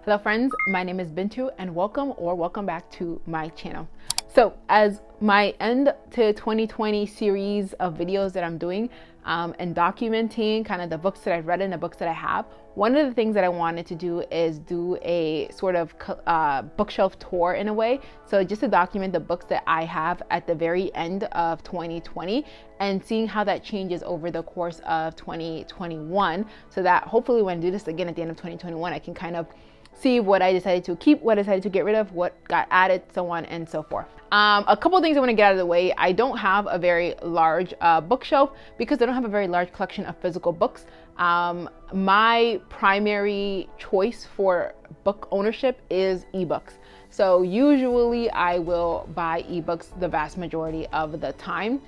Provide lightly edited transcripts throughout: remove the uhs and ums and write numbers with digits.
Hello friends, my name is Bintou and welcome back to my channel. So as my end to 2020 series of videos that I'm doing and documenting kind of the books that I've read and the books that I have, one of the things that I wanted to do is do a sort of bookshelf tour in a way. So just to document the books that I have at the very end of 2020 and seeing how that changes over the course of 2021, so that hopefully when I do this again at the end of 2021, I can kind of see what I decided to keep, what I decided to get rid of, what got added, so on and so forth. A couple of things I want to get out of the way. I don't have a very large bookshelf because I don't have a very large collection of physical books. My primary choice for book ownership is ebooks. So usually I will buy ebooks the vast majority of the time.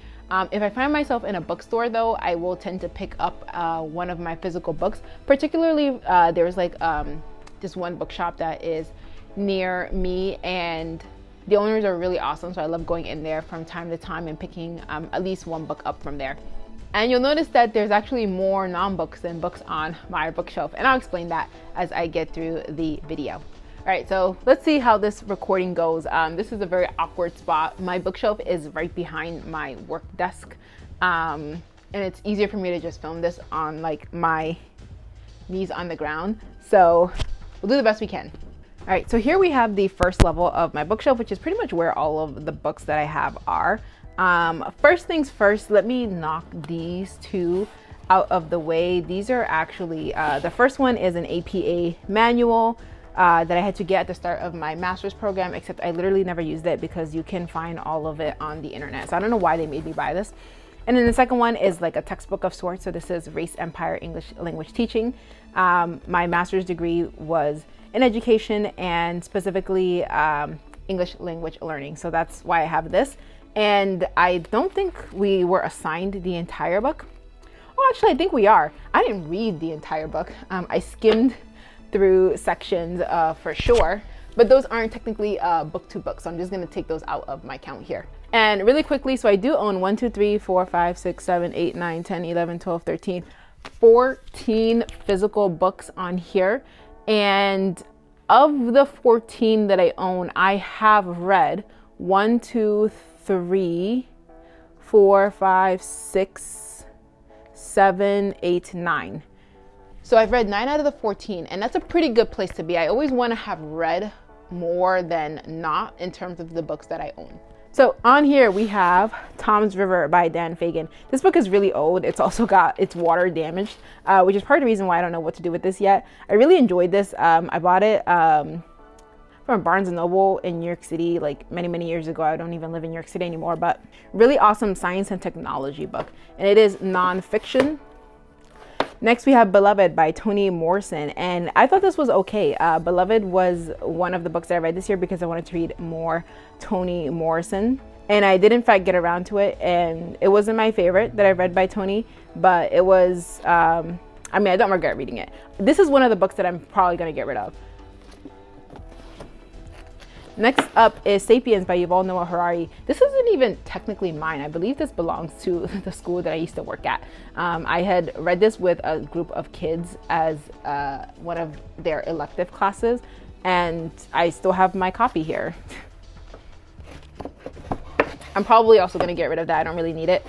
If I find myself in a bookstore though, I will tend to pick up one of my physical books. Particularly there's like this one bookshop that is near me and the owners are really awesome, so I love going in there from time to time and picking at least one book up from there. And you'll notice that there's actually more non-books than books on my bookshelf, and I'll explain that as I get through the video. All right, so let's see how this recording goes. This is a very awkward spot. My bookshelf is right behind my work desk, and it's easier for me to just film this on like my knees on the ground. So we'll do the best we can. All right, so here we have the first level of my bookshelf, which is pretty much where all of the books that I have are. First things first, let me knock these two out of the way. These are actually, the first one is an APA manual that I had to get at the start of my master's program, except I literally never used it because you can find all of it on the internet. So I don't know why they made me buy this. And then the second one is like a textbook of sorts. So this is Race, Empire, English Language Teaching. My master's degree was in education and specifically English language learning. So that's why I have this. And I don't think we were assigned the entire book. Oh, actually, I think we are. I didn't read the entire book. I skimmed through sections for sure, but those aren't technically book to book. So I'm just gonna take those out of my count here. And really quickly, so I do own 1, 2, 3, 4, 5, 6, 7, 8, 9, 10, 11, 12, 13, 14 physical books on here. And of the 14 that I own, I have read 1, 2, 3, 4, 5, 6, 7, 8, 9. So I've read 9 out of the 14, and that's a pretty good place to be. I always want to have read more than not in terms of the books that I own. So on here we have Tom's River by Dan Fagan. This book is really old. It's also got, it's water damaged, which is part of the reason why I don't know what to do with this yet. I really enjoyed this. I bought it from Barnes & Noble in New York City like many years ago. I don't even live in New York City anymore, but really awesome science and technology book. And it is nonfiction. Next we have Beloved by Toni Morrison, and I thought this was okay. Beloved was one of the books that I read this year because I wanted to read more Toni Morrison, and I did in fact get around to it, and it wasn't my favorite that I read by Toni, but it was, I mean, I don't regret reading it. This is one of the books that I'm probably going to get rid of. Next up is Sapiens by Yuval Noah Harari. This isn't even technically mine. I believe this belongs to the school that I used to work at. I had read this with a group of kids as one of their elective classes, and I still have my copy here. I'm probably also going to get rid of that. I don't really need it.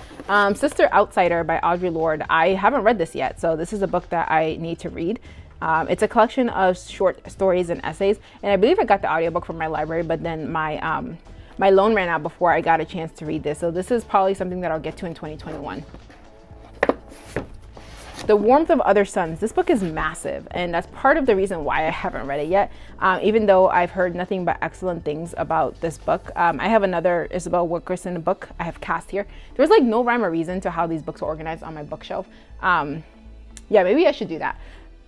Sister Outsider by Audre Lorde. I haven't read this yet, so this is a book that I need to read. It's a collection of short stories and essays, and I believe I got the audiobook from my library, but then my my loan ran out before I got a chance to read this. So this is probably something that I'll get to in 2021. The Warmth of Other Suns. This book is massive, and that's part of the reason why I haven't read it yet, even though I've heard nothing but excellent things about this book. I have another Isabel Wilkerson book I have cast here. There's like no rhyme or reason to how these books are organized on my bookshelf. Yeah, maybe I should do that.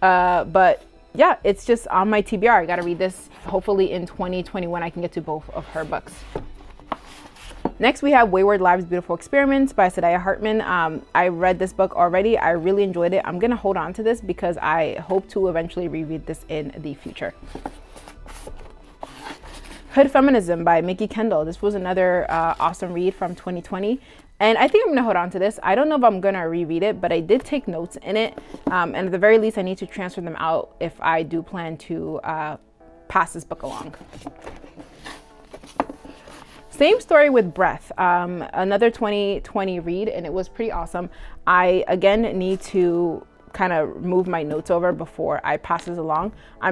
But yeah, it's just on my TBR. I got to read this. Hopefully in 2021, I can get to both of her books. Next, we have Wayward Lives, Beautiful Experiments by Saidiya Hartman. I read this book already. I really enjoyed it. I'm going to hold on to this because I hope to eventually reread this in the future. Hood Feminism by Mikki Kendall. This was another awesome read from 2020. And I think I'm gonna hold on to this. I don't know if I'm gonna reread it, but I did take notes in it. And at the very least, I need to transfer them out if I do plan to pass this book along. Same story with Breath, another 2020 read, and it was pretty awesome. I, again, need to kind of move my notes over before I pass this along. I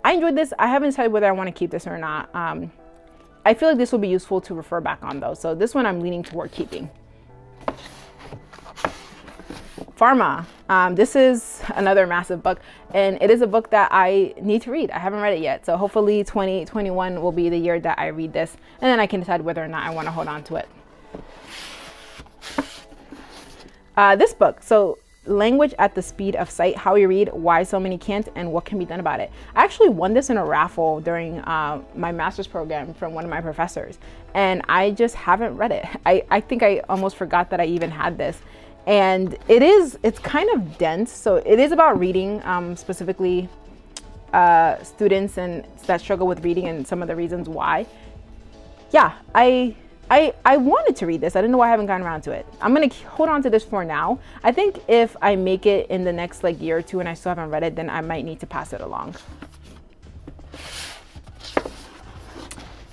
enjoyed this. I haven't decided whether I want to keep this or not. I feel like this will be useful to refer back on though. So this one I'm leaning toward keeping. Pharma. This is another massive book, and it is a book that I need to read. I haven't read it yet, so hopefully 2021 will be the year that I read this, and then I can decide whether or not I want to hold on to it. This book, so Language at the Speed of Sight, How We Read, Why So Many Can't, and What Can Be Done About It. I actually won this in a raffle during my master's program from one of my professors, and I just haven't read it. I think I almost forgot that I even had this. And it's kind of dense. So it is about reading, specifically students and that struggle with reading and some of the reasons why. Yeah, I wanted to read this. I don't know why I haven't gotten around to it. I'm going to hold on to this for now. I think if I make it in the next like year or two and I still haven't read it, then I might need to pass it along.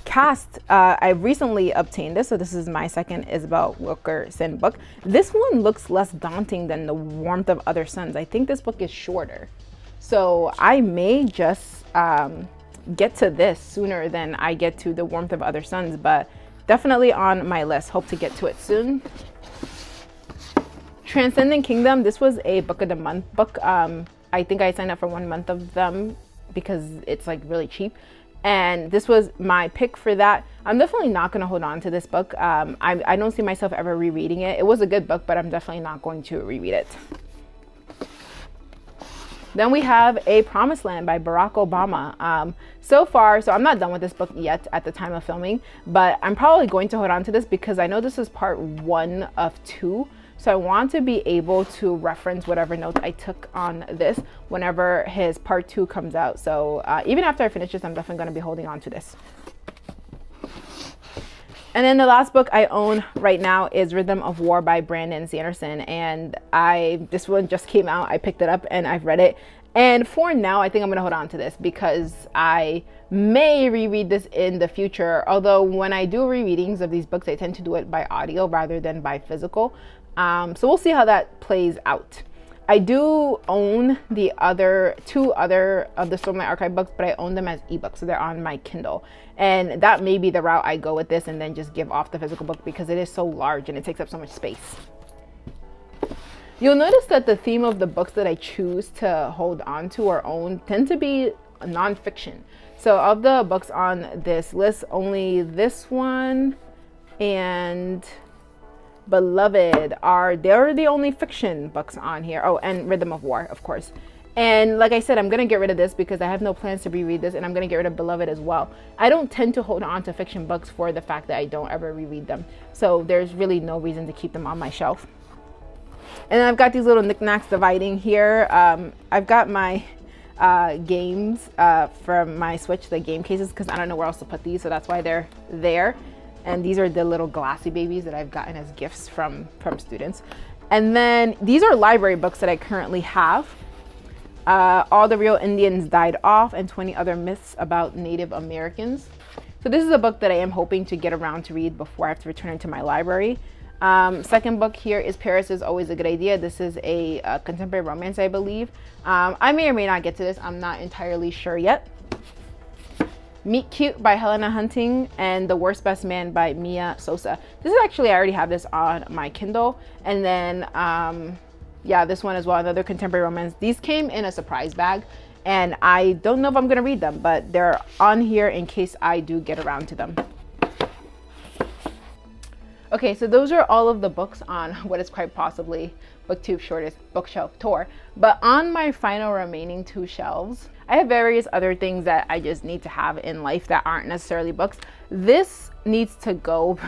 Cast, I recently obtained this, so this is my second Isabel Wilkerson book. This one looks less daunting than The Warmth of Other Suns. I think this book is shorter, so I may just get to this sooner than I get to The Warmth of Other Suns, but definitely on my list. Hope to get to it soon. Transcendent Kingdom, this was a book of the month book. I think I signed up for 1 month of them because it's like really cheap. And this was my pick for that. I'm definitely not going to hold on to this book. I don't see myself ever rereading it. It was a good book, but I'm definitely not going to reread it. Then we have A Promised Land by Barack Obama. So I'm not done with this book yet at the time of filming, but I'm probably going to hold on to this because I know this is part 1 of 2. So I want to be able to reference whatever notes I took on this whenever his part 2 comes out. So even after I finish this, I'm definitely going to be holding on to this. And then the last book I own right now is Rhythm of War by Brandon Sanderson. And this one just came out. I picked it up and I've read it. And for now, I think I'm going to hold on to this because I may reread this in the future. Although when I do rereadings of these books, I tend to do it by audio rather than by physical. So we'll see how that plays out. I do own the two other of the Store My Archive books, but I own them as ebooks, so they're on my Kindle. And that may be the route I go with this and then just give off the physical book because it is so large and it takes up so much space. You'll notice that the theme of the books that I choose to hold on to or own tend to be nonfiction. So of the books on this list, only this one and Beloved they're the only fiction books on here. Oh, and Rhythm of War, of course. And like I said, I'm going to get rid of this because I have no plans to reread this, and I'm going to get rid of Beloved as well. I don't tend to hold on to fiction books for the fact that I don't ever reread them. So there's really no reason to keep them on my shelf. And then I've got these little knickknacks dividing here. I've got my games from my Switch, the game cases, because I don't know where else to put these, so that's why they're there. And these are the little glassy babies that I've gotten as gifts from students. And then these are library books that I currently have. All the Real Indians Died Off and 20 Other Myths About Native Americans. So this is a book that I am hoping to get around to read before I have to return it to my library. Second book here is Paris is Always a Good Idea. This is a contemporary romance, I believe. I may or may not get to this. I'm not entirely sure yet. Meet Cute by Helena Hunting and The Worst Best Man by Mia Sosa. This is actually, I already have this on my Kindle. And then, yeah, this one as well, another contemporary romance. These came in a surprise bag and I don't know if I'm going to read them, but they're on here in case I do get around to them. Okay, so those are all of the books on what is quite possibly BookTube's shortest bookshelf tour. But on my final remaining 2 shelves, I have various other things that I just need to have in life that aren't necessarily books. This needs to go,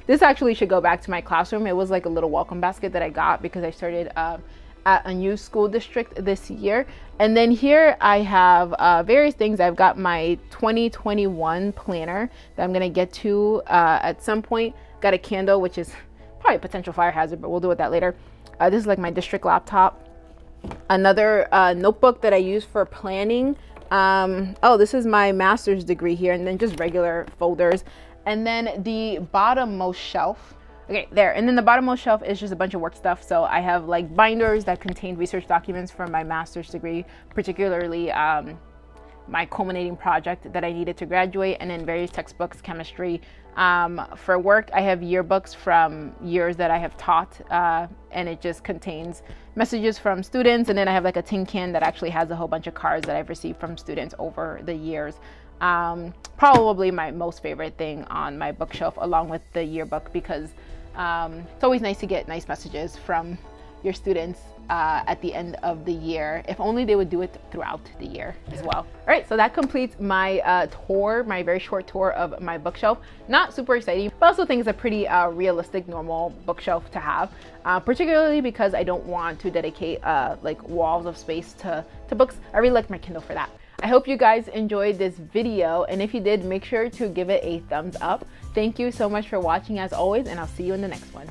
this actually should go back to my classroom. It was like a little welcome basket that I got because I started at a new school district this year. And then here I have various things. I've got my 2021 planner that I'm gonna get to at some point. Got a candle, which is probably a potential fire hazard, but we'll deal with that later. This is like my district laptop. Another notebook that I use for planning Oh, this is my master's degree here, and then just regular folders. And then the bottommost shelf, okay, there. And then the bottommost shelf is just a bunch of work stuff. So I have like binders that contain research documents from my master's degree, particularly my culminating project that I needed to graduate, and then various textbooks, chemistry. For work, I have yearbooks from years that I have taught, and it just contains messages from students. And then I have like a tin can that actually has a whole bunch of cards that I've received from students over the years. Probably my most favorite thing on my bookshelf, along with the yearbook, because it's always nice to get nice messages from your students at the end of the year. If only they would do it throughout the year as well. All right, so that completes my tour, my very short tour of my bookshelf. Not super exciting, but also think it's a pretty realistic, normal bookshelf to have, particularly because I don't want to dedicate like walls of space to books. I really like my Kindle for that. I hope you guys enjoyed this video, and if you did, make sure to give it a thumbs up. Thank you so much for watching as always, and I'll see you in the next one.